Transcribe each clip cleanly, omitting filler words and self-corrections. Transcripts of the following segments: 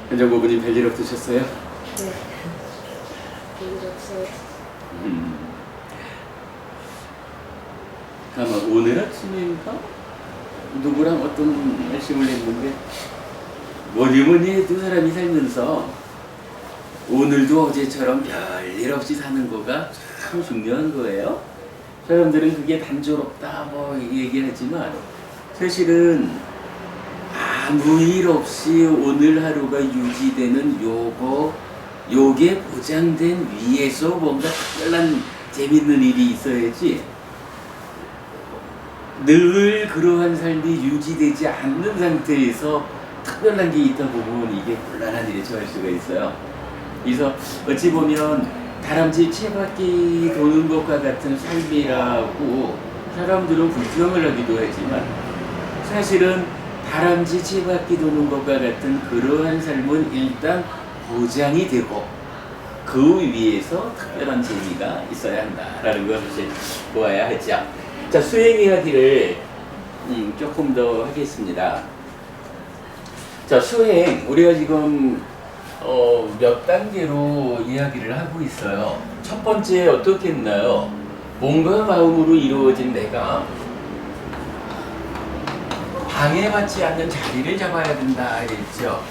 현정고부님 별일 없으셨어요? 네. 별일 없어요. 아마 오늘 아침인가? 누구랑 어떤 말씀을 했는데 뭐니 해도 사람이 살면서 오늘도 어제처럼 별일 없이 사는 거가 참 중요한 거예요. 사람들은 그게 단조롭다 뭐 얘기하지만 사실은 아무 일 없이 오늘 하루가 유지되는 요게 보장된 위에서 뭔가 특별한 재밌는 일이 있어야지 늘 그러한 삶이 유지되지 않는 상태에서 특별한 게 있다 보면 이게 곤란한 일에 처할 수가 있어요. 그래서 어찌 보면 다람쥐 채바퀴 도는 것과 같은 삶이라고 사람들은 불평을 하기도 하지만 사실은 다람쥐 채바퀴 도는 것과 같은 그러한 삶은 일단 보장이 되고 그 위에서 특별한 재미가 있어야 한다라는 것을 보아야 하죠. 자, 수행 이야기를 조금 더 하겠습니다. 자, 수행 우리가 지금 몇 단계로 이야기를 하고 있어요. 첫 번째 어떻게 했나요? 몸과 마음으로 이루어진 내가 방해받지 않는 자리를 잡아야 된다 했죠.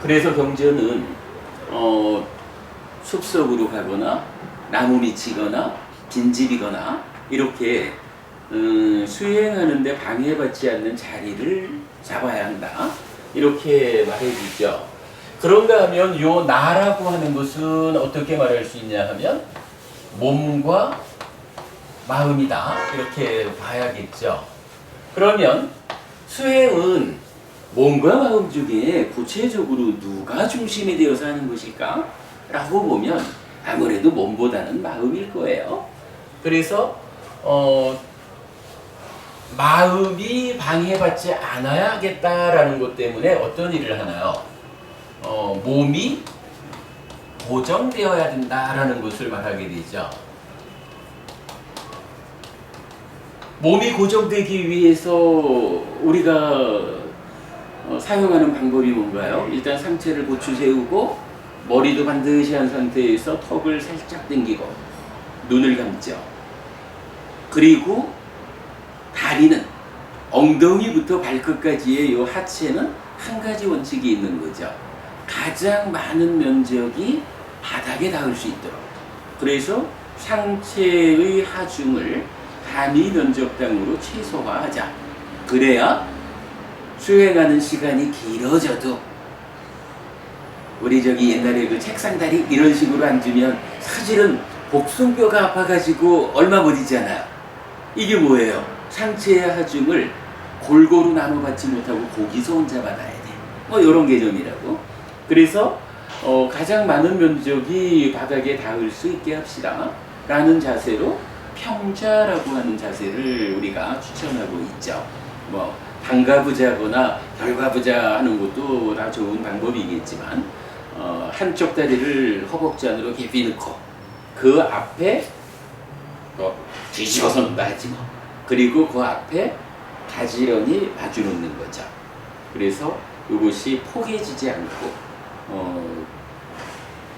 그래서 경전은 숲속으로 가거나 나무 밑이거나 빈집이거나 이렇게 수행하는데 방해받지 않는 자리를 잡아야 한다 이렇게 말해주죠. 그런가 하면 요 나라고 하는 것은 어떻게 말할 수 있냐 하면 몸과 마음이다 이렇게 봐야겠죠. 그러면 수행은 몸과 마음 중에 구체적으로 누가 중심이 되어서 하는 것일까? 라고 보면 아무래도 몸보다는 마음일 거예요. 그래서 마음이 방해받지 않아야 하겠다라는 것 때문에 어떤 일을 하나요? 몸이 고정되어야 된다라는 것을 말하게 되죠. 몸이 고정되기 위해서 우리가 사용하는 방법이 뭔가요? 일단 상체를 고추 세우고 머리도 반드시 한 상태에서 턱을 살짝 당기고 눈을 감죠. 그리고 다리는 엉덩이부터 발끝까지의 요 하체는 한 가지 원칙이 있는 거죠. 가장 많은 면적이 바닥에 닿을 수 있도록. 그래서 상체의 하중을 단위 면적당으로 최소화하자. 그래야 수행하는 시간이 길어져도 우리 저기 옛날에 그 책상 다리 이런 식으로 앉으면 사실은 복숭뼈가 아파가지고 얼마 못 있잖아요. 이게 뭐예요? 상체의 하중을 골고루 나눠받지 못하고 거기서 혼자 받아야 돼. 뭐 이런 개념이라고. 그래서 가장 많은 면적이 바닥에 닿을 수 있게 합시다. 라는 자세로 평자라고 하는 자세를 우리가 추천하고 있죠. 뭐 반가부자거나 결과부자 하는 것도 다 좋은 방법이겠지만 한쪽 다리를 허벅지 안으로 깊이 넣고 그 앞에 뒤집어서 놓는다 하지 뭐. 그리고 그 앞에 가지런히 마주 놓는 거죠. 그래서 이것이 포개지지 않고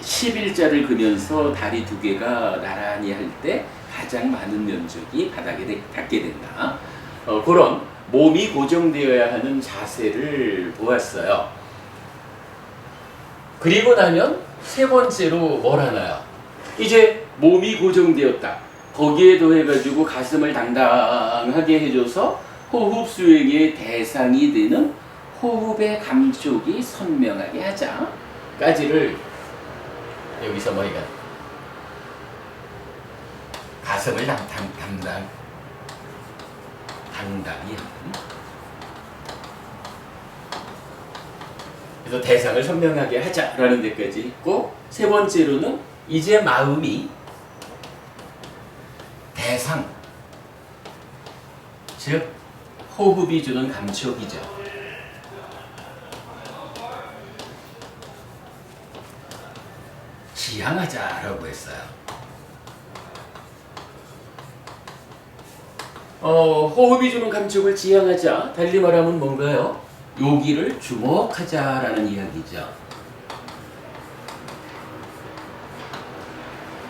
11자를 그면서 다리 두 개가 나란히 할 때 가장 많은 면적이 바닥에 닿게 된다. 그런 몸이 고정되어야 하는 자세를 보았어요. 그리고 나면 세 번째로 뭘 하나요? 이제 몸이 고정되었다. 거기에 더해가지고 가슴을 당당하게 해줘서 호흡 수행의 대상이 되는 호흡의 감촉이 선명하게 하자. 까지를 여기서 뭐이가 가슴을 당당히 하는. 그래서 대상을 선명하게 하자라는 데까지 있고, 세 번째로는 이제 마음이 대상, 즉 호흡이 주는 감촉이죠. 지향하자라고 했어요. 호흡이 주는 감촉을 지향하자. 달리 말하면 뭔가요? 여기를 주목하자라는 이야기죠.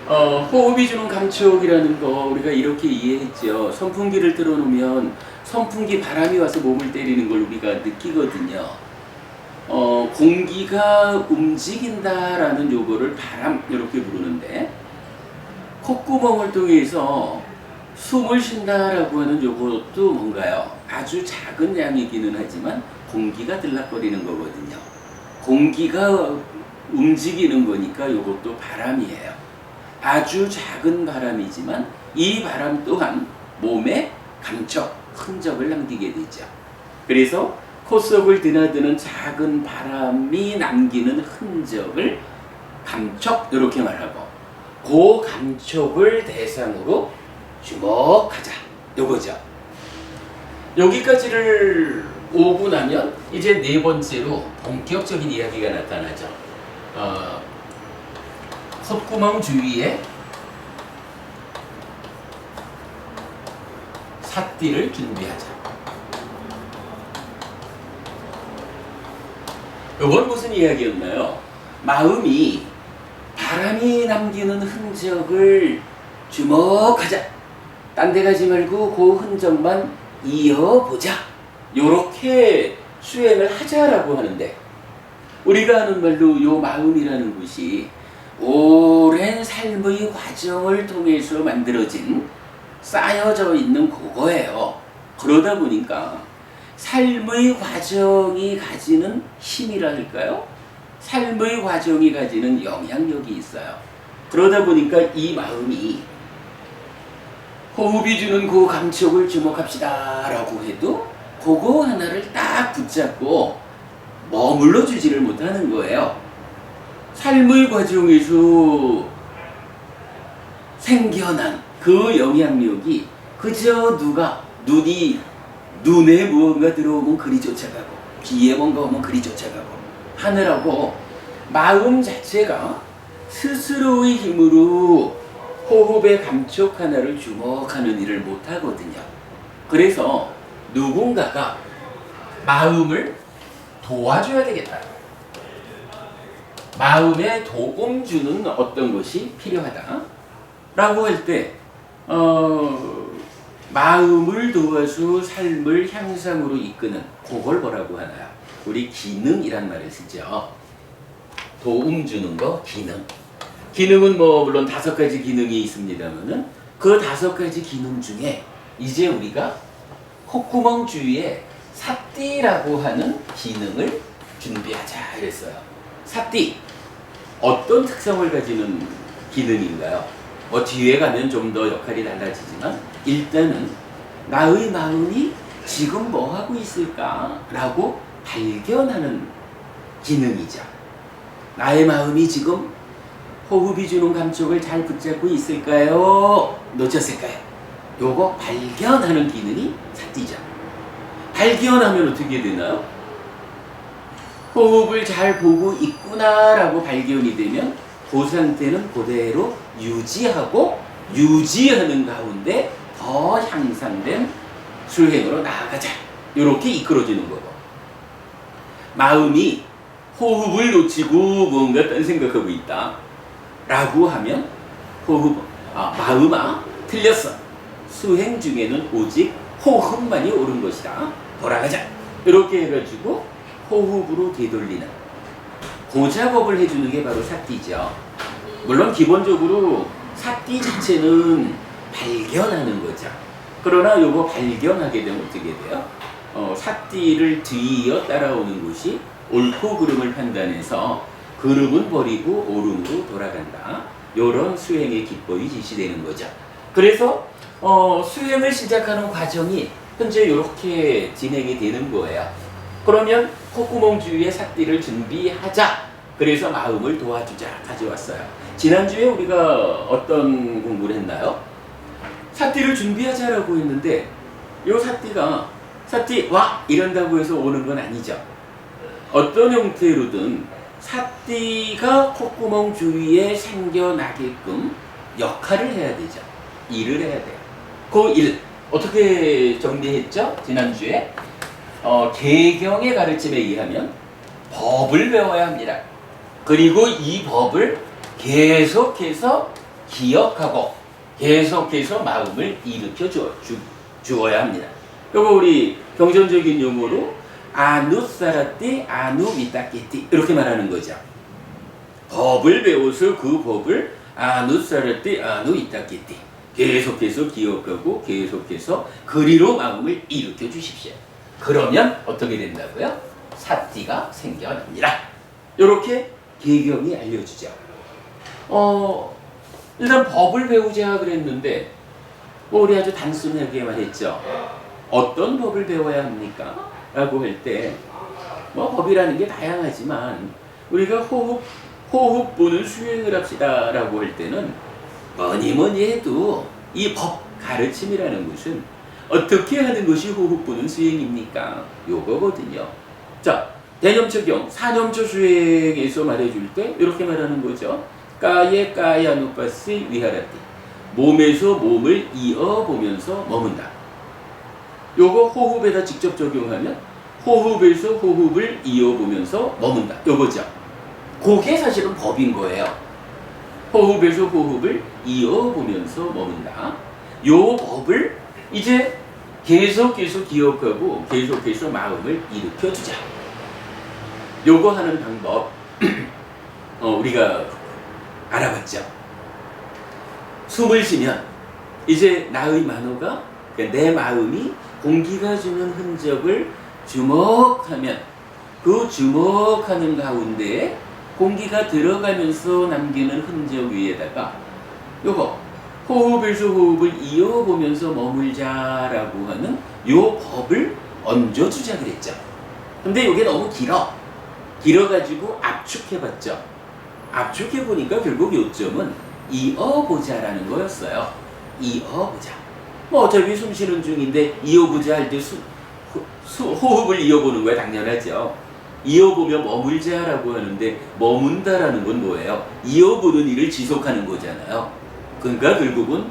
호흡이 주는 감촉이라는 거 우리가 이렇게 이해했죠. 선풍기를 틀어놓으면 선풍기 바람이 와서 몸을 때리는 걸 우리가 느끼거든요. 공기가 움직인다라는 요거를 바람 이렇게 부르는데, 콧구멍을 통해서 숨을 쉰다라고 하는 요것도 뭔가요? 아주 작은 양이기는 하지만 공기가 들락거리는 거거든요. 공기가 움직이는 거니까 요것도 바람이에요. 아주 작은 바람이지만 이 바람 또한 몸에 감촉, 흔적을 남기게 되죠. 그래서 콧속을 드나드는 작은 바람이 남기는 흔적을 감촉 이렇게 말하고, 그 감촉을 대상으로 주목하자 요거죠. 여기까지를 오고 나면 이제 네 번째로 본격적인 이야기가 나타나죠. 콧구멍 주위에 삿띠를 준비하자. 이건 무슨 이야기였나요? 마음이 바람이 남기는 흔적을 주목하자. 딴 데 가지 말고 그 흔적만 이어보자. 요렇게 수행을 하자라고 하는데, 우리가 하는 말로 요 마음이라는 것이 오랜 삶의 과정을 통해서 만들어진, 쌓여져 있는 그거예요. 그러다 보니까 삶의 과정이 가지는 힘이라 할까요? 삶의 과정이 가지는 영향력이 있어요. 그러다 보니까 이 마음이 호흡이 주는 그 감촉을 주목합시다 라고 해도 그거 하나를 딱 붙잡고 머물러 주지를 못하는 거예요. 삶의 과정에서 생겨난 그 영향력이 그저 눈에 무언가 들어오면 그리 쫓아가고, 귀에 뭔가 오면 그리 쫓아가고 하느라고 마음 자체가 스스로의 힘으로 호흡의 감촉 하나를 주목하는 일을 못하거든요. 그래서 누군가가 마음을 도와줘야 되겠다. 마음에 도움 주는 어떤 것이 필요하다 라고 할 때, 마음을 도와서 삶을 향상으로 이끄는 그걸 뭐라고 하나요? 우리 기능이란 말을 쓰죠. 도움 주는 거, 기능. 기능은 뭐 물론 5가지 기능이 있습니다만은 그 5가지 기능 중에 이제 우리가 콧구멍 주위에 삿띠라고 하는 기능을 준비하자 그랬어요. 삿띠, 어떤 특성을 가지는 기능인가요? 뒤에 가면 좀 더 역할이 달라지지만 일단은 나의 마음이 지금 뭐 하고 있을까라고 발견하는 기능이죠. 나의 마음이 지금 호흡이 주는 감촉을 잘 붙잡고 있을까요? 놓쳤을까요? 요거 발견하는 기능이 삿띠죠. 발견하면 어떻게 되나요? 호흡을 잘 보고 있구나라고 발견이 되면 그 상태는 그대로 유지하고, 유지하는 가운데 더 향상된 수행으로 나아가자. 이렇게 이끌어지는 거고, 마음이 호흡을 놓치고 뭔가 딴 생각하고 있다 라고 하면 마음아 틀렸어. 수행 중에는 오직 호흡만이 옳은 것이다. 돌아가자. 이렇게 해가지고 호흡으로 되돌리는 그 작업을 해주는 게 바로 삿띠죠. 물론 기본적으로 삿띠 자체는 발견하는 거죠. 그러나 요거 발견하게 되면 어떻게 돼요? 삿띠를 뒤이어 따라오는 것이 옳고 그름을 판단해서 그름은 버리고 옳음으로 돌아간다. 요런 수행의 기법이 지시되는 거죠. 그래서 수행을 시작하는 과정이 현재 이렇게 진행이 되는 거예요. 그러면 콧구멍 주위에 삿띠를 준비하자. 그래서 마음을 도와주자 가져왔어요. 지난주에 우리가 어떤 공부를 했나요? 삿띠를 준비하자라고 했는데 요 삿띠가 삿띠 와! 이런다고 해서 오는 건 아니죠. 어떤 형태로든 삿띠가 콧구멍 주위에 생겨나게끔 역할을 해야 되죠. 일을 해야 돼요. 그 일, 어떻게 정리했죠? 지난주에 개경의 가르침에 의하면 법을 배워야 합니다. 그리고 이 법을 계속해서 기억하고 계속해서 마음을 일으켜 주어야 합니다. 요거 우리 경전적인 용어로 아누사라띠 아누미타키띠 이렇게 말하는 거죠. 법을 배워서 그 법을 아누사라띠 아누이타키띠 계속해서 기억하고 계속해서 그리로 마음을 일으켜 주십시오. 그러면 어떻게 된다고요? 사띠가 생겨납니다. 이렇게 개경이 알려주죠. 일단 법을 배우자 그랬는데 우리 아주 단순하게만 했죠. 어떤 법을 배워야 합니까? 라고 할 때 법이라는 게 다양하지만 우리가 호흡부는 수행을 합시다 라고 할 때는 뭐니 해도 이 법 가르침이라는 것은 어떻게 하는 것이 호흡부는 수행입니까? 요거거든요. 자, 대념처경, 사념처 수행에서 말해줄 때 이렇게 말하는 거죠. 까예 까야누빠시 위하라띠. 몸에서 몸을 이어보면서 머문다. 요거 호흡에다 직접 적용하면 호흡에서 호흡을 이어보면서 머문다. 요거죠. 그게 사실은 법인 거예요. 호흡에서 호흡을 이어보면서 머문다. 요 법을 이제 계속해서 기억하고 계속해서 마음을 일으켜주자. 요거 하는 방법 우리가 알아봤죠. 숨을 쉬면 이제 나의 만호가 그러니까 내 마음이 공기가 주는 흔적을 주목하면 그 주목하는 가운데에 공기가 들어가면서 남기는 흔적 위에다가 요거 호흡에서 호흡을 이어보면서 머물자라고 하는 요 법을 얹어주자 그랬죠. 근데 요게 너무 길어가지고 압축해봤죠. 압축해보니까 결국 요점은 이어보자라는 거였어요. 이어보자. 어차피 숨 쉬는 중인데 이어보자 할 때 호흡을 이어보는 거야 당연하죠. 이어보면 머물자라고 하는데 머문다라는 건 뭐예요? 이어보는 일을 지속하는 거잖아요. 그러니까 결국은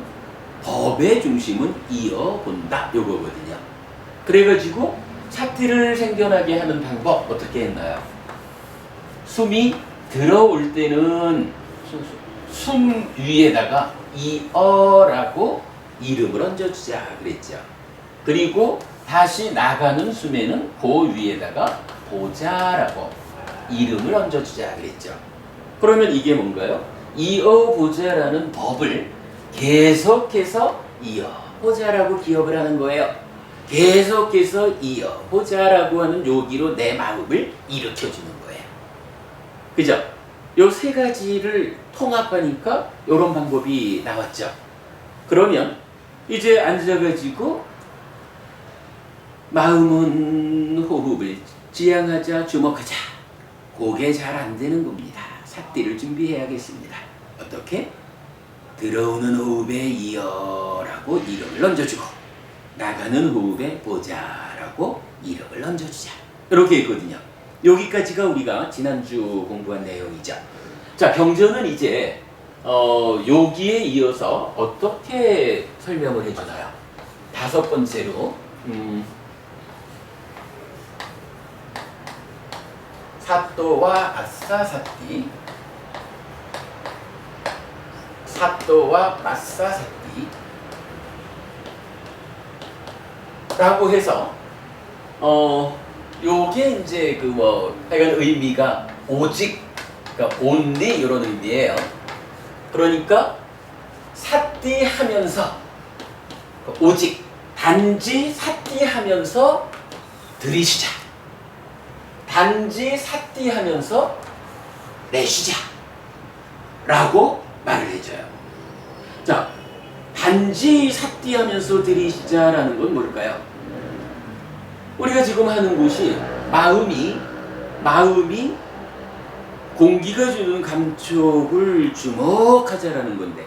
법의 중심은 이어본다 요거거든요. 그래가지고 사티를 생겨나게 하는 방법 어떻게 했나요? 숨이 들어올 때는 숨 위에다가 이어라고 이름을 얹어주자 그랬죠. 그리고 다시 나가는 숨에는 그 위에다가 보자라고 이름을 얹어주자 그랬죠. 그러면 이게 뭔가요? 이어보자라는 법을 계속해서 이어보자라고 기억을 하는 거예요. 계속해서 이어보자라고 하는 요기로 내 마음을 일으켜주는 거예요. 그죠? 요 세 가지를 통합하니까 요런 방법이 나왔죠. 그러면 이제 앉아가지고 마음은 호흡을 지향하자 주목하자. 그게 잘 안 되는 겁니다. 삿띠를 준비해야겠습니다. 어떻게? 들어오는 호흡에 이어라고 이름을 얹어주고 나가는 호흡에 보자라고 이름을 얹어주자. 이렇게 했거든요. 여기까지가 우리가 지난주 공부한 내용이죠. 자, 경전은 이제 여기에 이어서 어떻게 설명을 해주나요? 다섯 번째로 사또와 아싸사띠 사또와 마싸사띠 라고 해서 요게 이제 하여간 의미가 오직 그러니까 only 이런 의미예요. 그러니까 사띠 하면서 오직 단지 사띠 하면서 들이쉬자. 단지 사띠 하면서 내쉬자 라고 말을 해줘요. 자, 단지 사띠 하면서 들이쉬자라는 건 뭘까요? 우리가 지금 하는 곳이 마음이 공기가 주는 감촉을 주목하자라는 건데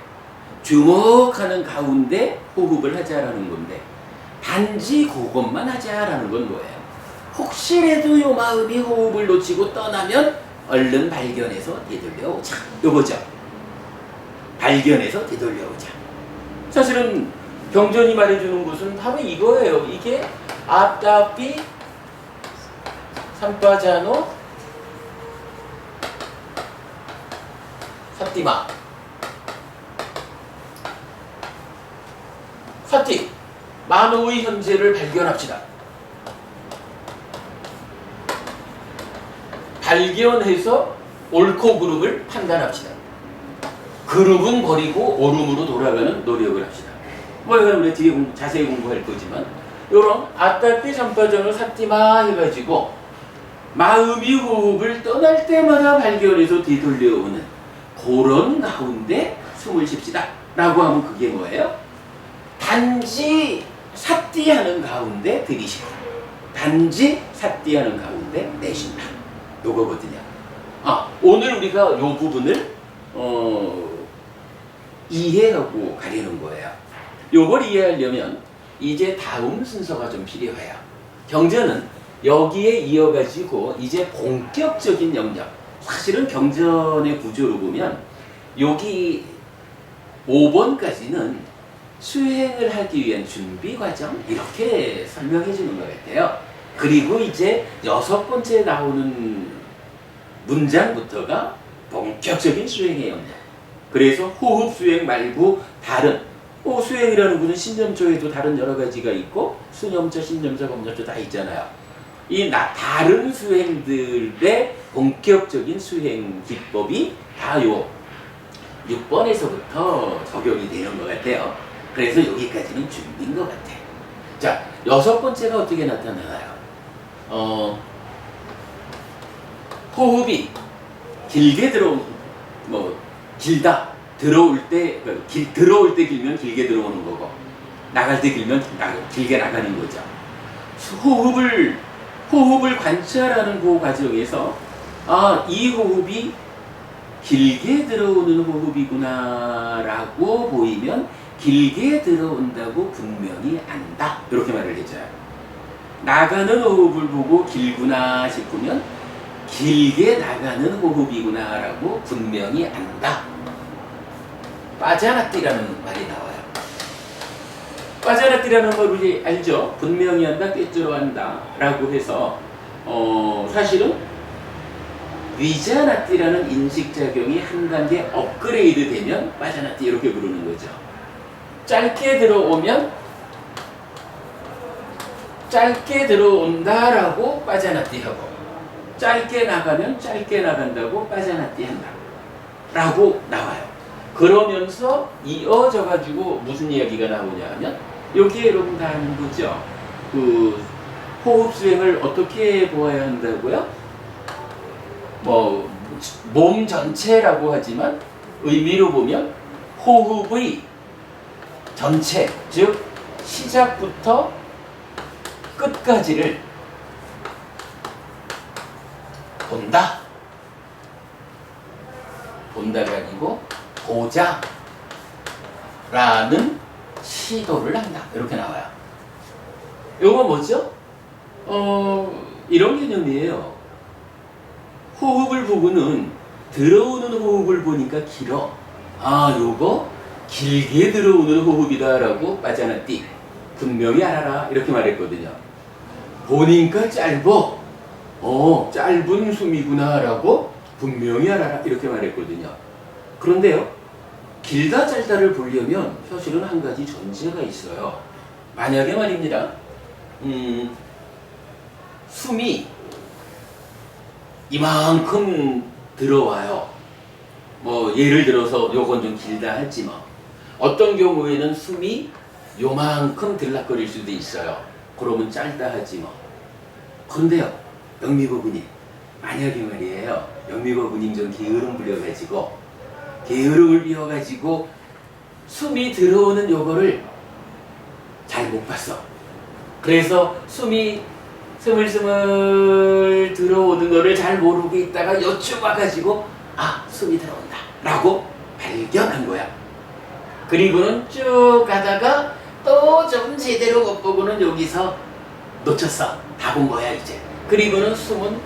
주목하는 가운데 호흡을 하자라는 건데 단지 그것만 하자라는 건 뭐예요? 혹시라도 요 마음이 호흡을 놓치고 떠나면 얼른 발견해서 되돌려오자. 요거죠. 발견해서 되돌려오자. 사실은 경전이 말해주는 것은 바로 이거예요. 이게 아따삐 삼빠자노 사띠마 사띠 만호의 현재를 발견합시다. 발견해서 옳고 그름을 판단합시다. 그룹은 버리고 옳음으로 돌아가는 노력을 합시다. 뭐 이건 우리 뒤에 자세히 공부할 거지만 요런 아따삐 삼빠전을 삿디마 해가지고 마음이 호흡을 떠날 때마다 발견해서 뒤돌려오는 그런 가운데 숨을 쉽시다 라고 하면 그게 뭐예요? 단지 삿디하는 가운데 들이쉬다. 단지 삿디하는 가운데 내쉰다. 요거거든요. 오늘 우리가 요 부분을 이해하고 가려는 거예요. 요걸 이해하려면 이제 다음 순서가 좀 필요해요. 경전은 여기에 이어가지고 이제 본격적인 영역, 사실은 경전의 구조로 보면 여기 5번까지는 수행을 하기 위한 준비 과정 이렇게 설명해 주는 것 같아요. 그리고 이제 6번째 나오는 문장부터가 본격적인 수행의 영역. 그래서 호흡 수행 말고 다른 수행이라는 것은 신념조에도 다른 여러 가지가 있고 수념조, 신념조, 범념조 다 있잖아요. 이 다른 수행들의 본격적인 수행 기법이 다 요 6번에서부터 적용이 되는 것 같아요. 그래서 여기까지는 준비인 것 같아요. 자, 6번째가 어떻게 나타나나요? 호흡이 길게 길다. 들어올 때 길면 길게 들어오는 거고, 나갈 때 길면 길게 나가는 거죠. 호흡을 관찰하는 그 과정에서, 이 호흡이 길게 들어오는 호흡이구나 라고 보이면 길게 들어온다고 분명히 안다. 이렇게 말을 해줘요. 나가는 호흡을 보고 길구나 싶으면 길게 나가는 호흡이구나 라고 분명히 안다. 빠자나띠라는 말이 나와요. 빠자나띠라는 말 우리 알죠? 분명히 한다, 꿰뚫어 한다 라고 해서 사실은 위자나띠라는 인식작용이 한 단계 업그레이드 되면 빠자나띠 이렇게 부르는 거죠. 짧게 들어오면 짧게 들어온다라고 빠자나띠 하고, 짧게 나가면 짧게 나간다고 빠자나띠 한다 라고 나와요. 그러면서 이어져 가지고 무슨 이야기가 나오냐 하면 여기에 여러분 다 아는 거죠. 그 호흡 수행을 어떻게 보아야 한다고요? 몸 전체라고 하지만 의미로 보면 호흡의 전체, 즉 시작부터 끝까지를 본다. 본다가 아니고 보자 라는 시도를 한다. 이렇게 나와요. 이거 뭐죠? 이런 개념이에요. 호흡을 보고는 들어오는 호흡을 보니까 길어. 요거 길게 들어오는 호흡이다 라고 빠자나띠 분명히 알아라 이렇게 말했거든요. 보니까 짧어. 짧은 숨이구나 라고 분명히 알아라 이렇게 말했거든요. 그런데요, 길다 짧다를 보려면 사실은 한 가지 전제가 있어요. 만약에 말입니다, 숨이 이만큼 들어와요. 예를 들어서 요건 좀 길다 할지 어떤 경우에는 숨이 요만큼 들락거릴 수도 있어요. 그러면 짧다 하지 그런데요, 영미고부님, 만약에 말이에요, 영미고부님 좀 게으름 게으름을 비워가지고 숨이 들어오는 요거를 잘 못 봤어. 그래서 숨이 스물스물 들어오는 거를 잘 모르고 있다가 여쭈 와가지고 숨이 들어온다 라고 발견한 거야. 그리고는 쭉 가다가 또 좀 제대로 못 보고는 여기서 놓쳤어. 다 본 거야 이제. 그리고는 숨은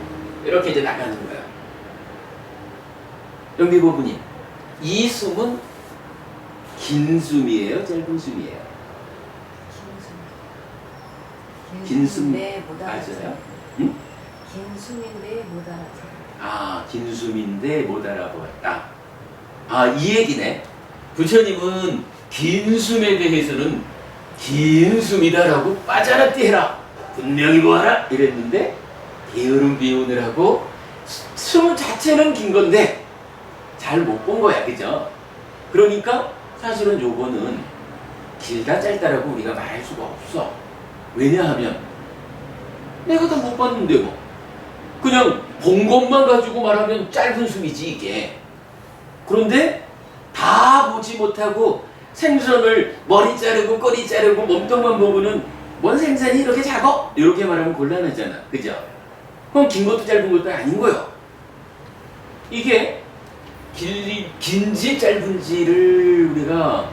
이렇게 이제 나가는 거야. 영미고부님, 이 숨은 긴 숨이에요? 짧은 숨이에요? 긴숨 긴숨인데 못 알아듣죠. 맞아요? 응? 긴숨인데 못 알아듣죠. 아, 긴숨인데 못 알아보았다. 아, 이 얘기네. 부처님은 긴숨에 대해서는 긴숨이다라고 빠져나띠 해라. 분명히 보아라. 이랬는데 게으름 비우느라고 숨 자체는 긴 건데 잘 못 본 거야. 그죠? 그러니까 사실은 요거는 길다 짧다라고 우리가 말할 수가 없어. 왜냐하면 내가 다 못 봤는데 뭐. 그냥 본 것만 가지고 말하면 짧은 숨이지 이게. 그런데 다 보지 못하고 생선을 머리 자르고 꼬리 자르고 몸통만 보고는 뭔 생선이 이렇게 작어? 이렇게 말하면 곤란하잖아. 그죠? 그럼 긴 것도 짧은 것도 아닌 거요. 이게 긴지 짧은지를 우리가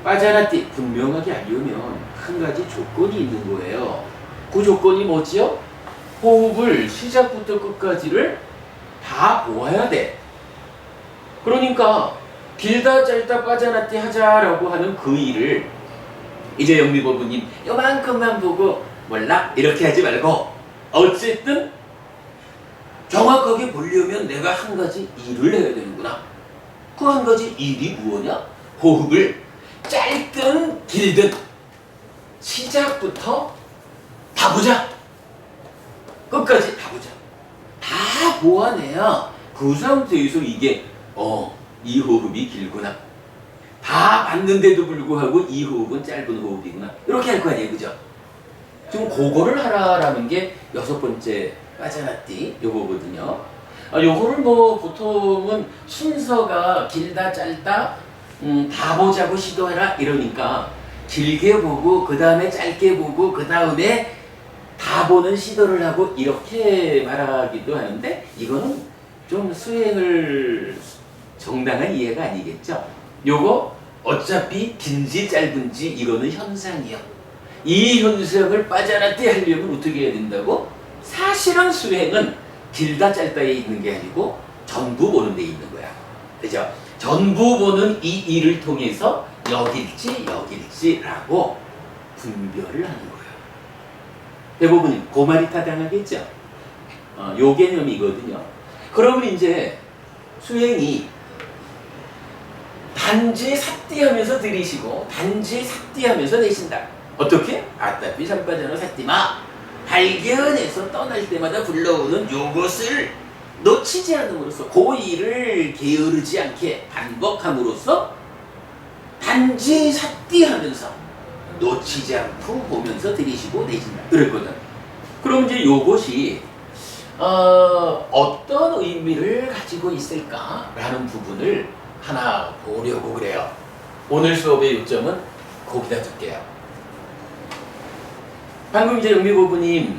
빠져나띠 분명하게 알려면 한 가지 조건이 있는 거예요. 그 조건이 뭐지요? 호흡을 시작부터 끝까지를 다 보아야 돼. 그러니까 길다 짧다 빠져나띠 하자라고 하는 그 일을 이제 영미법부님 요만큼만 보고 몰라 이렇게 하지 말고 어쨌든 정확하게 보려면 내가 한 가지 일을 해야 되는구나. 그 한 가지 일이 무엇이냐? 호흡을 짧든 길든 시작부터 다 보자. 끝까지 다 보자. 다 보아내야 그 상태에서 이게 이 호흡이 길구나. 다 봤는데도 불구하고 이 호흡은 짧은 호흡이구나. 이렇게 할 거 아니에요. 그죠? 지금 그거를 하라라는 게 6번째 빠져나띠 요거거든요. 요거를 뭐 보통은 순서가 길다 짧다 다 보자고 시도해라 이러니까 길게 보고 그 다음에 짧게 보고 그 다음에 다 보는 시도를 하고 이렇게 말하기도 하는데 이거는 좀 수행을 정당한 이해가 아니겠죠. 요거 어차피 긴지 짧은지 이거는 현상이요. 이 현상을 빠져나띠 하려면 어떻게 해야 된다고? 사실은 수행은 길다 짧다에 있는 게 아니고 전부 보는 데 있는 거야. 그죠? 전부 보는 이 일을 통해서 여길지라고 분별을 하는 거예요. 대부분 그 말이 타당하겠죠? 요 개념이거든요. 그러면 이제 수행이 단지 삿띠하면서 들이시고 단지 삿띠하면서 내신다. 어떻게? 아따삐 삼빠져나 삿띠마 발견해서 떠날 때마다 불러오는 요것을 놓치지 않음으로써 그 일을 게으르지 않게 반복함으로써 단지 삿띠하면서 놓치지 않고 보면서 들이시고 내신다. 그랬거든. 그럼 이제 요것이 어떤 의미를 가지고 있을까라는 부분을 하나 보려고 그래요. 오늘 수업의 요점은 거기다 둘게요. 방금 이제 영미고부님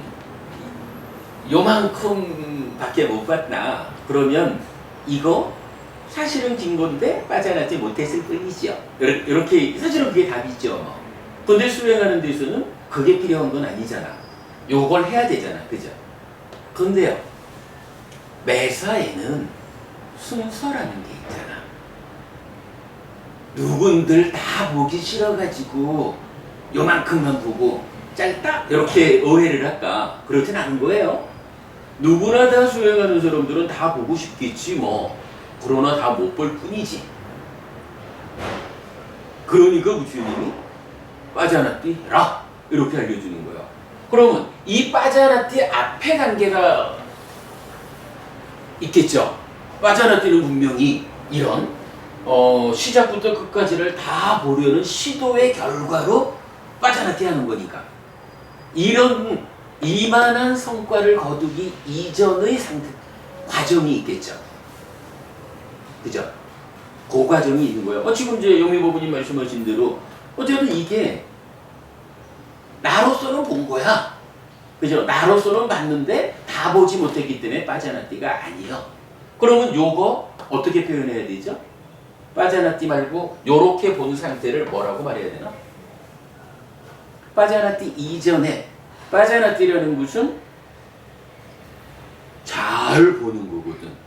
요만큼 밖에 못 봤나? 그러면 이거 사실은 긴 건데 빠져나지 못했을 뿐이죠. 이렇게 사실은 그게 답이죠. 근데 수행하는 데서는 그게 필요한 건 아니잖아. 요걸 해야 되잖아. 그죠? 근데요, 매사에는 순서라는 게 있잖아. 누군들 다 보기 싫어가지고 요만큼만 보고 짧다? 이렇게 오해를 할까? 그렇진 않은 거예요. 누구나 다 수행하는 사람들은 다 보고 싶겠지 뭐. 그러나 다 못 볼 뿐이지. 그러니까 부처님이 빠져나띠 해라 이렇게 알려주는 거예요. 그러면 이 빠져나띠 앞에 단계가 있겠죠. 빠져나띠는 분명히 이런 시작부터 끝까지를 다 보려는 시도의 결과로 빠져나띠 하는 거니까 이런 이만한 성과를 거두기 이전의 과정이 있겠죠. 그죠? 그 과정이 있는 거예요. 지금 이제 영미법부님 말씀하신 대로 어쨌든 이게 나로서는 본 거야. 그죠? 나로서는 봤는데 다 보지 못했기 때문에 빠져나띠가 아니요. 그러면 요거 어떻게 표현해야 되죠? 빠져나띠 말고 요렇게 본 상태를 뭐라고 말해야 되나? 빠져나띠 이전에 빠져나띠라는 것은 잘 보는 거거든.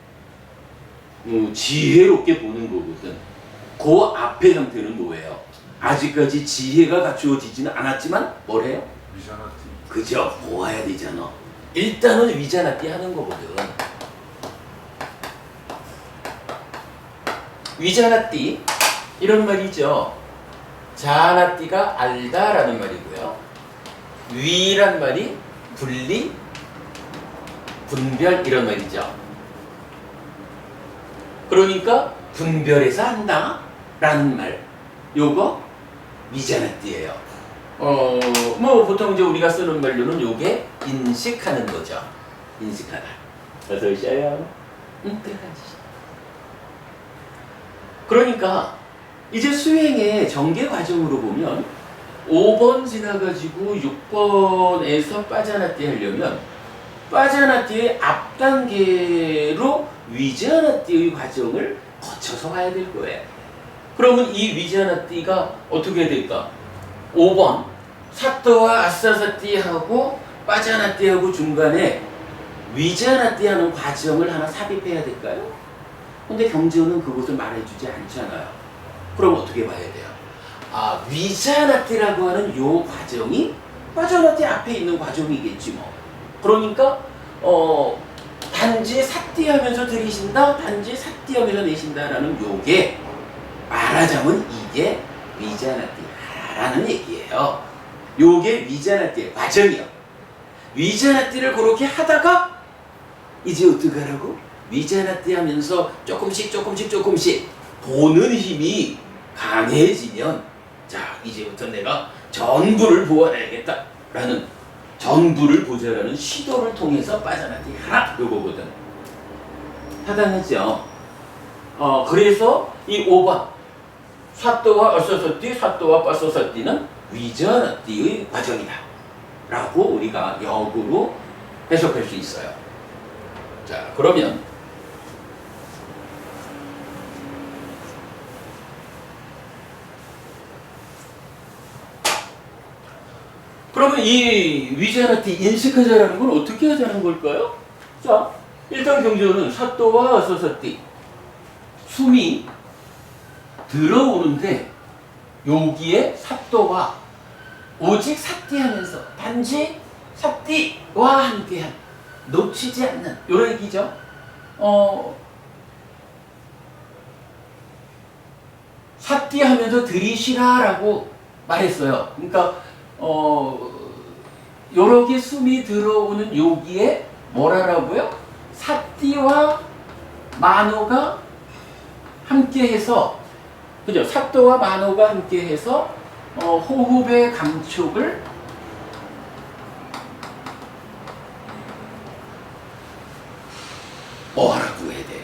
지혜롭게 보는 거거든. 그 앞에 상태는 뭐예요? 아직까지 지혜가 갖추어지지는 않았지만 뭘 해요? 미샤나티. 그죠? 모아야 되잖아. 일단은 위자나띠 하는 거거든. 위자나띠 이런 말이죠. 자나띠가 알다라는 말이고요. 위란 말이 분리, 분별 이런 말이죠. 그러니까 분별해서 한다 라는 말, 요거 위자나띠예요. 뭐 보통 이제 우리가 쓰는 말로는 요게 인식하는 거죠. 인식하다. 어서 오셔요. 들어가시죠. 그러니까 이제 수행의 전개 과정으로 보면 5번 지나가지고 6번에서 빠자나띠 하려면 빠자나띠의 앞단계로 위자나띠의 과정을 거쳐서 가야 될 거예요. 그러면 이 위자나띠가 어떻게 될까? 5번 사또와 아싸사띠하고 빠자나띠하고 중간에 위자나띠하는 과정을 하나 삽입해야 될까요? 근데 경전은 그것을 말해주지 않잖아요. 그럼 어떻게 봐야 돼요? 아, 위자나띠라고 하는 요 과정이 빠자나띠 앞에 있는 과정이겠지 뭐. 그러니까 단지 사띠하면서 들이신다, 단지 사띠하면서 내신다라는 요게 말하자면 이게 위자나띠라는 얘기예요. 요게 위자나띠의 과정이요. 위자나띠를 그렇게 하다가 이제 어떻게 하라고? 위자나띠 하면서 조금씩 보는 힘이 강해지면 자, 이제부터 내가 전부를 보아야겠다 라는, 전부를 보자라는 시도를 통해서 빠자나띠 하라 요거거든. 타당하죠? 그래서 이 5번 사또와 어서서띠, 사또와 빠서서띠는 위자나띠의 과정이다 라고 우리가 역으로 해석할 수 있어요. 자, 그러면 이 위자나띠 인식하자라는 건 어떻게 하자는 걸까요? 자, 일단 경전은 사또와 어서서띠 숨이 들어오는데 여기에 사또와 오직 사띠하면서 단지 사띠와 함께한, 놓치지 않는 이런 얘기죠. 사띠하면서 들이쉬라라고 말했어요. 그러니까 여러 개 숨이 들어오는 여기에 뭐라라고요? 사띠와 만호가 함께해서, 그죠? 사또와 만호가 함께해서 호흡의 감촉을 뭐라고 해야 돼요?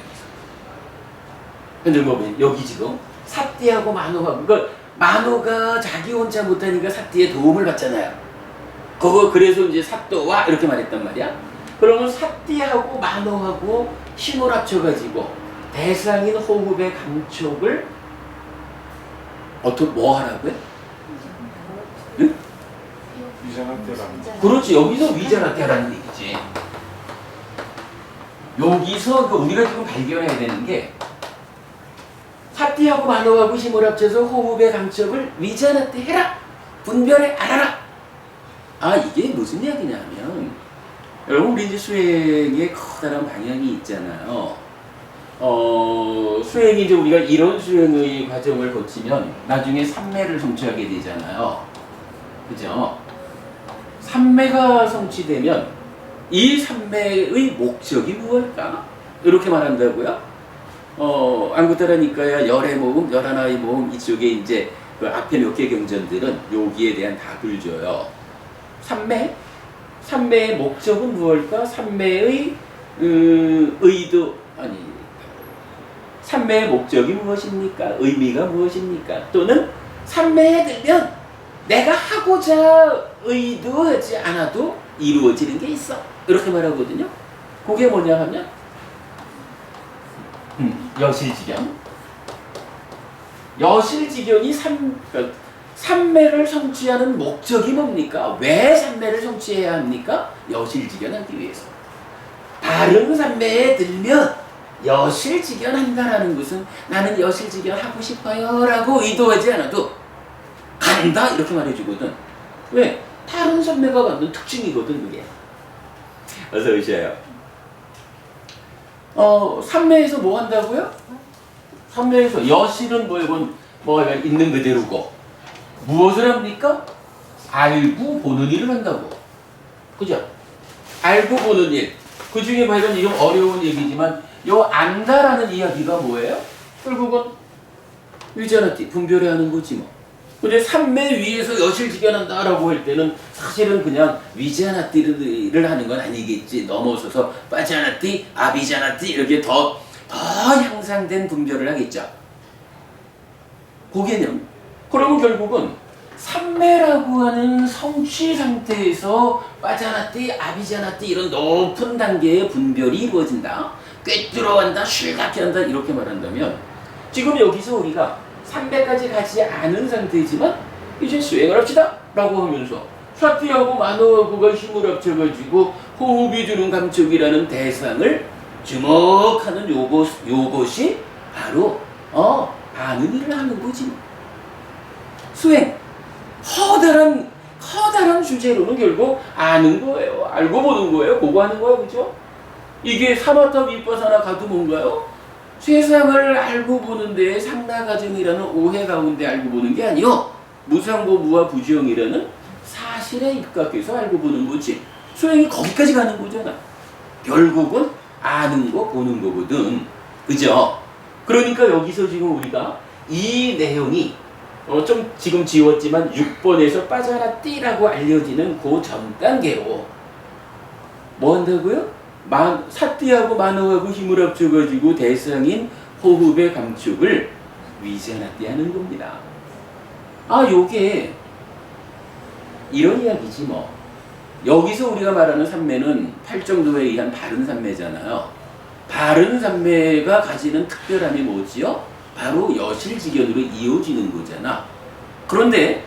근데 뭐 여기 지금 사띠하고 만호가, 그러니까 만호가 자기 혼자 못하니까 사띠의 도움을 받잖아요. 그거 그래서 이제 사또와 이렇게 말했단 말이야. 그러면 사띠하고 만호하고 힘을 합쳐가지고 대상인 호흡의 감촉을 어떻게 뭐 하라고요? 응? 위자나띠라는. 그렇지, 여기서 위자나띠라는 얘기지. 여기서 우리가 지금 발견해야 되는 게 사띠하고 만호하고 힘을 합쳐서 호흡의 감촉을 위자나띠 해라, 분별해 알아라. 아, 이게 무슨 이야기냐면, 여러분 우리 이제 수행에 커다란 방향이 있잖아요. 수행이 이제 우리가 이런 수행의 과정을 거치면 나중에 삼매를 성취하게 되잖아요. 그죠? 삼매가 성취되면 이 삼매의 목적이 무엇일까? 이렇게 말한다고요? 안구따라니까야 열의 모음, 열하나의 모음, 이쪽에 이제 그 앞에 몇 개 경전들은 여기에 대한 답을 줘요. 삼매의 목적은 무엇일까? 삼매의 의도, 아니, 삼매의 목적이 무엇입니까? 의미가 무엇입니까? 또는 삼매에 들면 내가 하고자 의도하지 않아도 이루어지는 게 있어, 이렇게 말하거든요. 그게 뭐냐 하면 여실지견. 여실지견이 삼매를 성취하는 목적이 뭡니까? 왜 삼매를 성취해야 합니까? 여실지견하기 위해서. 다른 삼매에 들면 여실지견한다라는 것은 나는 여실지견 하고 싶어요 라고 의도하지 않아도 간다, 이렇게 말해주거든. 왜? 다른 산매가 갖는 특징이거든 그게. 어서 오셔요. 산매에서 뭐 한다고요? 산매에서 여실은 뭐 있는 그대로고 무엇을 합니까? 알고 보는 일을 한다고. 그죠? 알고 보는 일. 그 중에 말은 좀 어려운 얘기지만 요 안다라는 이야기가 뭐예요? 결국은 위자나띠 분별해야 하는 거지 뭐. 근데 산매 위에서 여실 지견한다라고 할 때는 사실은 그냥 위자나띠를 하는 건 아니겠지. 넘어서서 빠자나띠, 아비자나띠 이렇게 더 향상된 분별을 하겠죠. 그 개념. 그러면 결국은 산매라고 하는 성취 상태에서 빠자나띠, 아비자나띠 이런 높은 단계의 분별이 이루어진다. 꿰뚫어간다, 실각해 한다 이렇게 말한다면 지금 여기서 우리가 300까지 가지 않은 상태이지만 이제 수행을 합시다 라고 하면서 사티하고 만호하고가 힘을 합쳐가지고 호흡이 주는 감촉이라는 대상을 주목하는 요것이 바로 아는 일을 하는 거지. 수행 커다란 주제로는 결국 아는 거예요. 알고 보는 거예요. 보고 하는 거예요. 그죠? 이게 사마타 비파사나 가도 뭔가요? 세상을 알고 보는 데에 상나가정이라는 오해 가운데 알고 보는 게 아니요. 무상고 무와 부지영이라는 사실에 입각해서 알고 보는 거지. 수행이 거기까지 가는 거잖아. 결국은 아는 거 보는 거거든. 그죠? 그러니까 여기서 지금 우리가 이 내용이 좀 지금 지웠지만 6번에서 빠자나띠라고 알려지는 그 전 단계로 뭐 한다고요? 사띠하고 만호하고 힘을 합쳐가지고 대상인 호흡의 감촉을 위자나띠 하는 겁니다. 요게 이런 이야기지 뭐. 여기서 우리가 말하는 산매는 팔정도에 의한 바른 산매잖아요. 바른 산매가 가지는 특별함이 뭐지요? 바로 여실지견으로 이어지는 거잖아. 그런데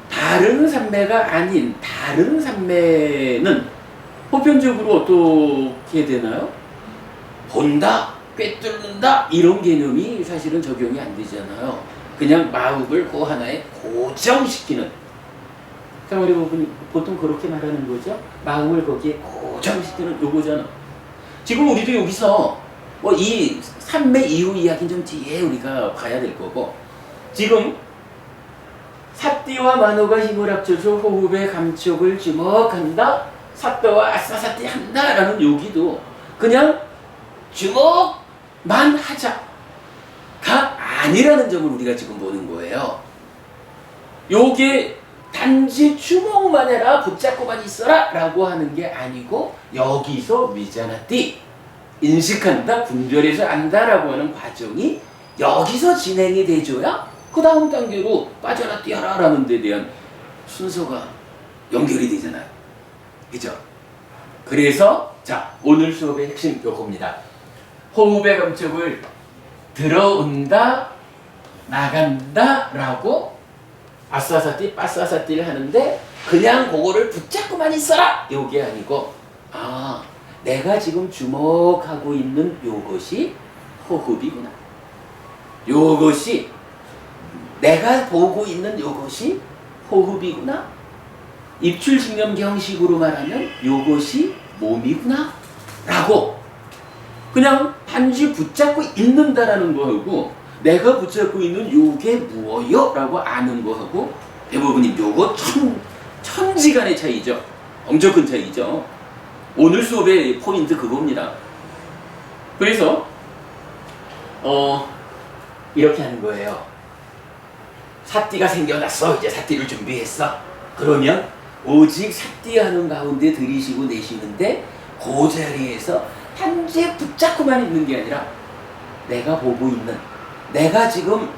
다른 산매가 아닌 다른 산매는 보편적으로 어떻게 되나요? 본다, 꿰뚫는다 이런 개념이 사실은 적용이 안 되잖아요. 그냥 마음을 그 하나에 고정시키는. 자, 우리 보통 그렇게 말하는 거죠. 마음을 거기에 고정시키는 요거잖아. 지금 우리도 여기서 이 산매 이후 이야기는 좀 뒤에 우리가 봐야 될 거고, 지금 사띠와 만호가 힘을 합쳐서 호흡의 감촉을 주목한다. 사또와 아싸사띠 한다라는 여기도 그냥 주목만 하자가 아니라는 점을 우리가 지금 보는 거예요. 요게 단지 주목만 해라, 붙잡고만 있어라 라고 하는 게 아니고 여기서 위자나띠 인식한다, 분별해서 안다라고 하는 과정이 여기서 진행이 돼줘야 그 다음 단계로 빠져나띠 하라 라는 데 대한 순서가 연결이 되잖아요. 그죠? 그래서 자, 오늘 수업의 핵심 요겁니다. 호흡의 감촉을 들어온다, 나간다 라고 아싸사띠, 빠싸사띠를 하는데 그냥 그거를 붙잡고만 있어라! 요게 아니고 내가 지금 주목하고 있는 요것이 호흡이구나. 요것이 내가 보고 있는 요것이 호흡이구나. 입출직념경식으로 말하면 요것이 몸이구나 라고 그냥 단지 붙잡고 있는다라는 거하고 내가 붙잡고 있는 요게 무엇이요? 라고 아는 거하고 대부분이 요거 천지간의 차이죠. 엄청 큰 차이죠. 오늘 수업의 포인트 그겁니다. 그래서 이렇게 하는 거예요. 사띠가 생겨났어. 이제 사띠를 준비했어. 그러면 오직 사띠하는 가운데 들이쉬고 내쉬는데 그 자리에서 단지 붙잡고만 있는 게 아니라 내가 보고 있는, 내가 지금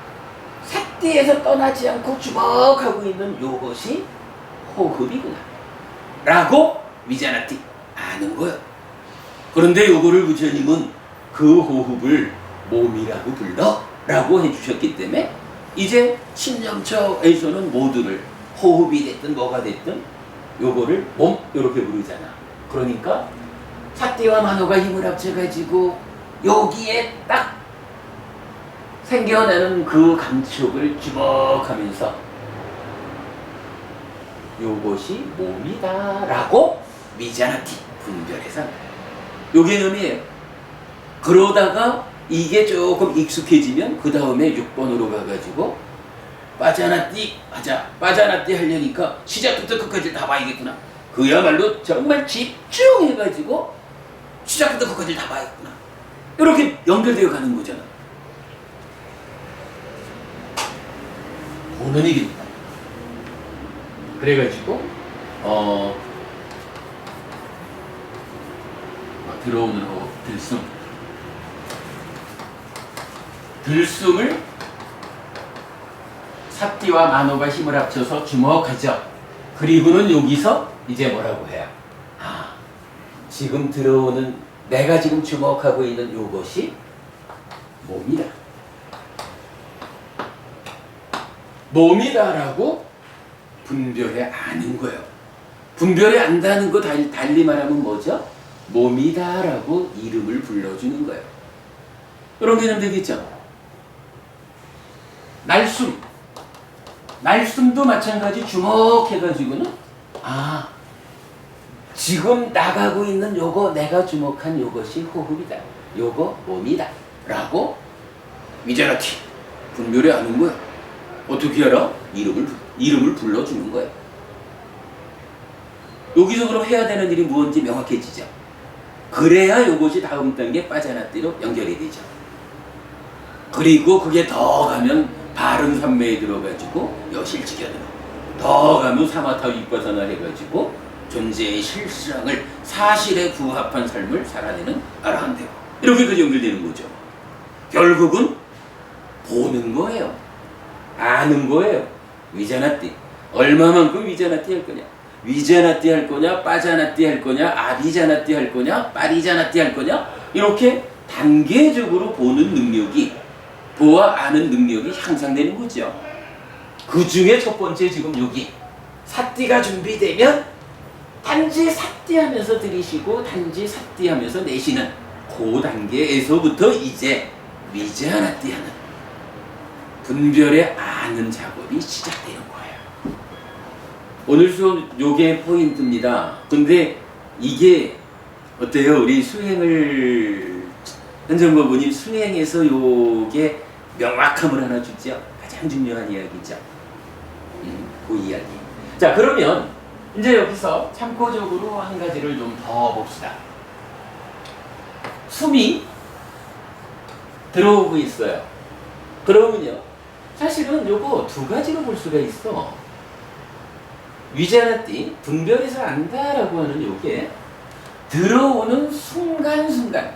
사띠에서 떠나지 않고 주목하고 있는 요것이 호흡이구나 라고 위자나띠 아는 거예요. 그런데 요거를 부처님은 그 호흡을 몸이라고 불러 라고 해주셨기 때문에 이제 신념처에서는 모두를 호흡이 됐든 뭐가 됐든 요거를 몸 요렇게 부르잖아. 그러니까 사띠와 만호가 힘을 합쳐가지고 여기에 딱 생겨나는 그 감촉을 주목하면서 요것이 몸이다라고 위자나티 분별해서 요 개념이에요. 그러다가 이게 조금 익숙해지면 그 다음에 6번으로 가가지고 빠자나띠 하자. 빠자나띠 하려니까 시작부터 끝까지 다 봐야겠구나. 그야말로 정말 집중해가지고 시작부터 끝까지 다 봐야겠구나. 이렇게 연결되어 가는 거잖아. 보는 일입니다. 그래가지고 들어오는 들숨. 들숨을 삿띠와 만호가 힘을 합쳐서 주목하죠. 그리고는 여기서 이제 뭐라고 해요? 지금 들어오는 내가 지금 주목하고 있는 요것이 몸이다. 몸이다라고 분별해 아는 거예요. 분별해 안다는 거 달리 말하면 뭐죠? 몸이다라고 이름을 불러주는 거예요. 이런 개념 되겠죠? 날숨도 마찬가지 주목해가지고는 지금 나가고 있는 요거 내가 주목한 요것이 호흡이다. 요거 몸이다. 라고 위자나티 분별해 아는 거야. 어떻게 알아? 이름을 불러주는 거야. 여기서 그럼 해야 되는 일이 무엇인지 명확해지죠. 그래야 요것이 다음 단계 빠자나띠로 연결이 되죠. 그리고 그게 더 가면 바른 삼매에 들어가지고 여실직연으로 더 가면 사마타 윗바사나 해가지고 존재의 실상을 사실에 부합한 삶을 살아내는 아라한테고 이렇게까지 연결되는 거죠. 결국은 보는 거예요. 아는 거예요. 위자나띠 얼마만큼 위자나띠 할 거냐, 위자나띠 할 거냐, 빠자나띠 할 거냐, 아비자나띠 할 거냐, 빠리자나띠 할 거냐, 이렇게 단계적으로 보는 능력이, 보아 아는 능력이 향상되는 거죠. 그 중에 첫 번째 지금 여기 삿띠가 준비되면 단지 삿띠 하면서 들이쉬고 단지 삿띠 하면서 내쉬는 그 단계에서부터 이제 위자나띠 하는 분별에 아는 작업이 시작되는 거예요. 오늘 수업 요게 포인트입니다. 근데 이게 어때요? 우리 수행을 현정법부님 수행에서 요게 명확함을 하나 주죠. 가장 중요한 이야기죠. 그 이야기. 자, 그러면 이제 여기서 참고적으로 한 가지를 좀 더 봅시다. 숨이 들어오고 있어요. 그러면요, 사실은 요거 두 가지로 볼 수가 있어. 위자나띠 분별해서 안다라고 하는 요게 들어오는 순간순간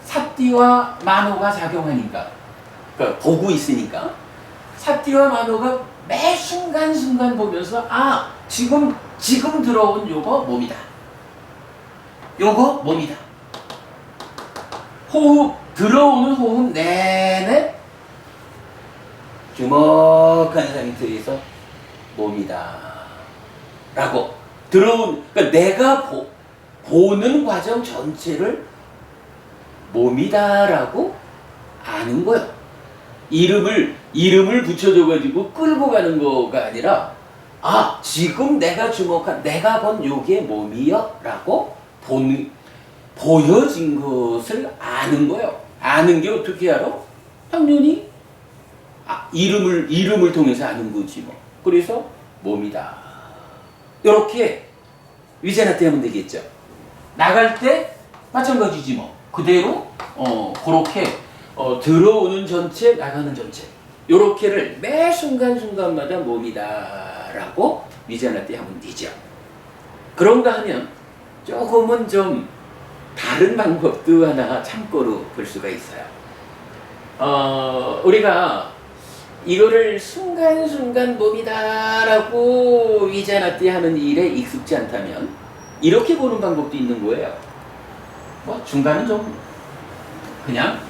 삿띠와 만호가 작용하니까, 그러니까 보고 있으니까 삿띠와 만호가 매 순간순간 보면서 지금 들어온 요거 몸이다. 요거 몸이다. 들어오는 호흡 내내 주목한 상태에서 몸이다 라고 그러니까 내가 보는 과정 전체를 몸이다 라고 아는 거야. 이름을 붙여줘가지고 끌고 가는 거가 아니라 지금 내가 본 요게 몸이여 라고 보여진 것을 아는 거예요. 아는 게 어떻게 알아? 당연히 이름을 통해서 아는 거지 뭐. 그래서 몸이다. 이렇게 위자나띠 하면 되겠죠. 나갈 때 마찬가지지 뭐. 그대로 그렇게 들어오는 전체, 나가는 전체 요렇게를 매 순간순간마다 몸이다라고 위자나띠 하면 되죠. 그런가 하면 조금은 좀 다른 방법도 하나 참고로 볼 수가 있어요. 우리가 이거를 순간순간 몸이다라고 위자나띠 하는 일에 익숙지 않다면 이렇게 보는 방법도 있는 거예요. 뭐 중간은 좀 그냥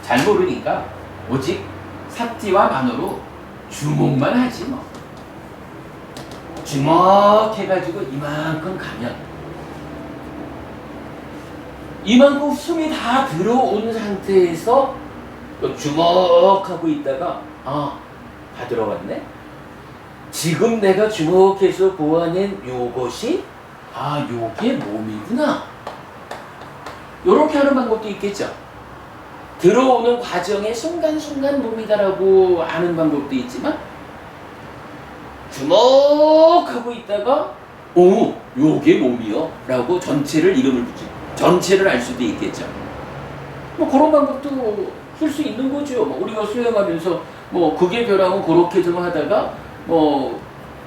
잘 모르니까 오직 삿띠와 만호로 주목만 하지 뭐. 주목해가지고 이만큼 가면 이만큼 숨이 다 들어온 상태에서 주목하고 있다가 다 들어갔네? 지금 내가 주목해서 보아낸 요것이 요게 몸이구나. 요렇게 하는 방법도 있겠죠. 들어오는 과정에 순간순간 몸이다라고 아는 방법도 있지만 주목하고 있다가 요게 몸이요 라고 전체를 이름을 붙이고 전체를 알 수도 있겠죠. 뭐 그런 방법도 쓸 수 있는 거죠. 뭐 우리가 수행하면서 뭐 그게 벼랑은 그렇게 좀 하다가 뭐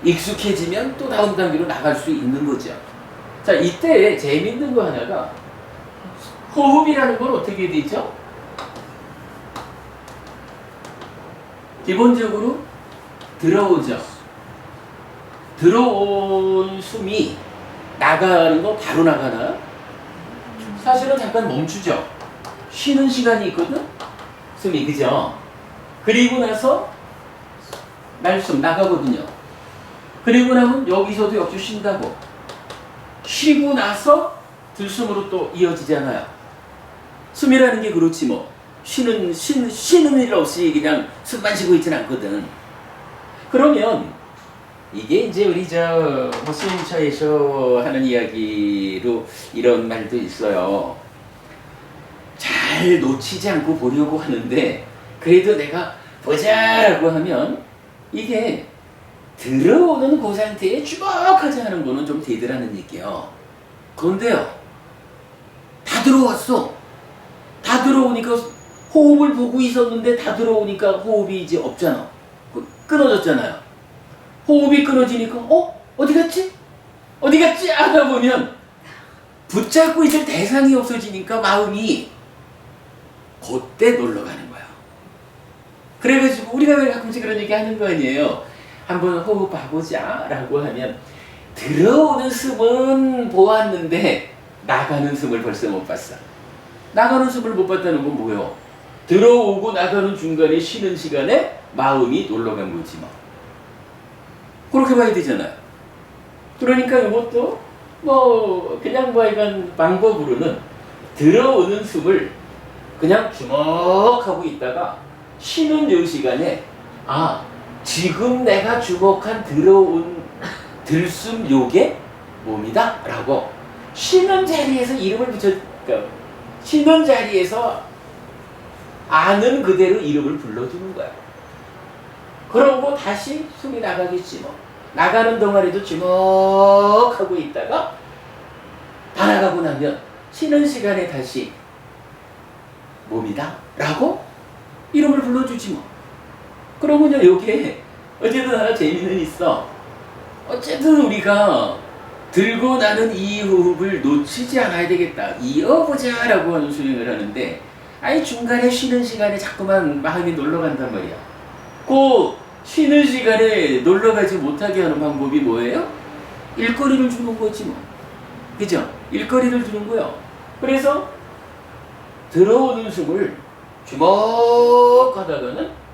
익숙해지면 또 다음 단계로 나갈 수 있는 거죠. 자, 이때 재밌는 거 하나가 호흡이라는 건 어떻게 되죠? 기본적으로 들어오죠. 들어온 숨이 나가는 거 바로 나가나요? 사실은 잠깐 멈추죠. 쉬는 시간이 있거든? 숨이, 그죠? 그리고 나서 날숨 나가거든요. 그리고 나면 여기서도 역시 쉰다고. 쉬고 나서 들숨으로 또 이어지잖아요. 숨이라는 게 그렇지 뭐. 쉬는 일 없이 그냥 숨만 쉬고 있진 않거든. 그러면 이게 이제 우리 무슬림처에서 하는 이야기로 이런 말도 있어요. 잘 놓치지 않고 보려고 하는데 그래도 내가 보자라고 하면 이게 들어오는 그 상태에 주목하지 않은 거는 좀 되더라는 얘기예요. 그런데요, 다 들어왔어. 다 들어오니까 호흡을 보고 있었는데 다 들어오니까 호흡이 이제 없잖아. 끊어졌잖아요. 호흡이 끊어지니까 어디 갔지? 어디 갔지? 하다 보면 붙잡고 있을 대상이 없어지니까 마음이 그때 놀러 가는 거야. 그래가지고 우리가 왜 가끔씩 그런 얘기 하는 거 아니에요? 한번 호흡 봐보자 라고 하면 들어오는 숨은 보았는데 나가는 숨을 벌써 못 봤어. 나가는 숨을 못 봤다는 건 뭐예요? 들어오고 나가는 중간에 쉬는 시간에 마음이 놀러 간 거지 뭐. 그렇게 봐야 되잖아요. 그러니까 이것도 그냥 약간 방법으로는 들어오는 숨을 그냥 주목하고 있다가 쉬는 요 시간에 지금 내가 주목한 들어온 들숨 요게 몸이다 라고 쉬는 자리에서 이름을 그러니까 쉬는 자리에서 아는 그대로 이름을 불러주는 거야. 그러고 다시 숨이 나가겠지 뭐. 나가는 동안에도 주목하고 있다가 다 나가고 나면 쉬는 시간에 다시 몸이다 라고 이름을 불러주지 뭐. 그러면 요게 어쨌든 하나 재미는 있어. 어쨌든 우리가 들고 나는 이 호흡을 놓치지 않아야 되겠다. 이어보자 라고 하는 수행을 하는데 중간에 쉬는 시간에 자꾸만 마음이 놀러 간단 말이야. 그 쉬는 시간에 놀러 가지 못하게 하는 방법이 뭐예요? 일거리를 주는 거지 뭐. 그죠? 일거리를 주는 거예요. 그래서 들어오는 숨을 주목하다가는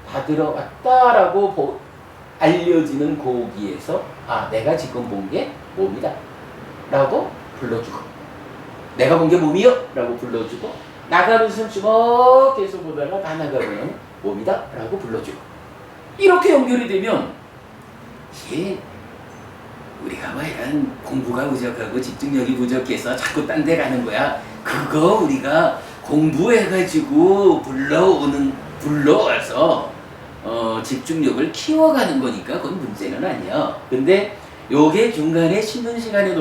다 들어갔다라고 알려지는 고기에서 내가 지금 본 게 몸이다 라고 불러주고, 내가 본 게 몸이요 라고 불러주고, 나가는 숨 주먹해서 보다가 다 나가면 몸이다 라고 불러주고, 이렇게 연결이 되면 우리가 이런 공부가 부족하고 집중력이 부족해서 자꾸 딴 데 가는 거야. 그거 우리가 공부해가지고 불러와서 집중력을 키워가는 거니까 그건 문제는 아니야. 근데 요게 중간에 쉬는 시간에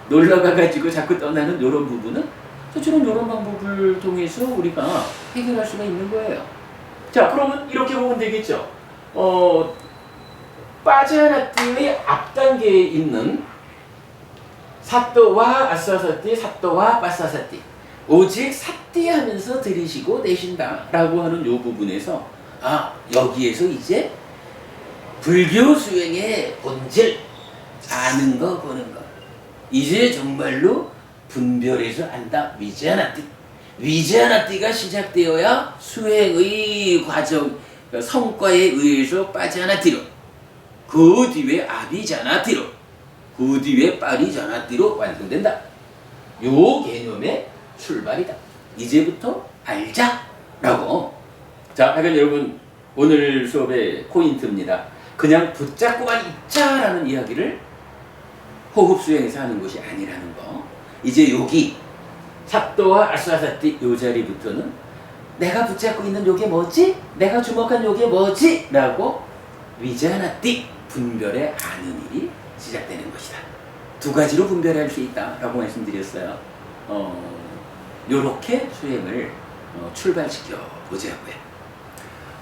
놀러가가지고 자꾸 떠나는 요런 부분은 저처럼 요런 방법을 통해서 우리가 해결할 수가 있는 거예요. 자, 그러면 이렇게 보면 되겠죠. 빠자나띠의 앞단계에 있는 사또와 아싸사띠, 사또와 빠싸사띠, 오직 사띠 하면서 들이쉬고 내쉰다 라고 하는 요 부분에서 여기에서 이제 불교 수행의 본질, 아는 거 보는 거, 이제 정말로 분별해서 안다. 위자나띠가 시작되어야 수행의 과정, 성과에 의해서 빠자나띠로, 그 뒤에 아비자나띠로, 그 뒤에 빠리자나띠로 완성된다. 요 개념의 출발이다. 이제부터 알자라고. 자, 하여간 여러분 오늘 수업의 포인트입니다. 그냥 붙잡고만 있자라는 이야기를 호흡 수행에서 하는 것이 아니라는 거. 이제 여기 삽도와 아사사띠 요 자리부터는 내가 붙잡고 있는 요게 뭐지? 내가 주목한 요게 뭐지? 라고 위자나띠 분별해 아는 일이 시작되는 것이다. 두 가지로 분별할 수 있다라고 말씀드렸어요. 요렇게 수행을 출발시켜 보자고요.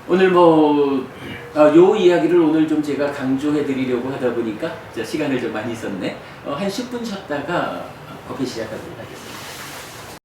오늘 요 이야기를 오늘 좀 제가 강조해 드리려고 하다 보니까 시간을 좀 많이 썼네. 한 10분 쉬었다가 커피 시작하도록 하겠습니다.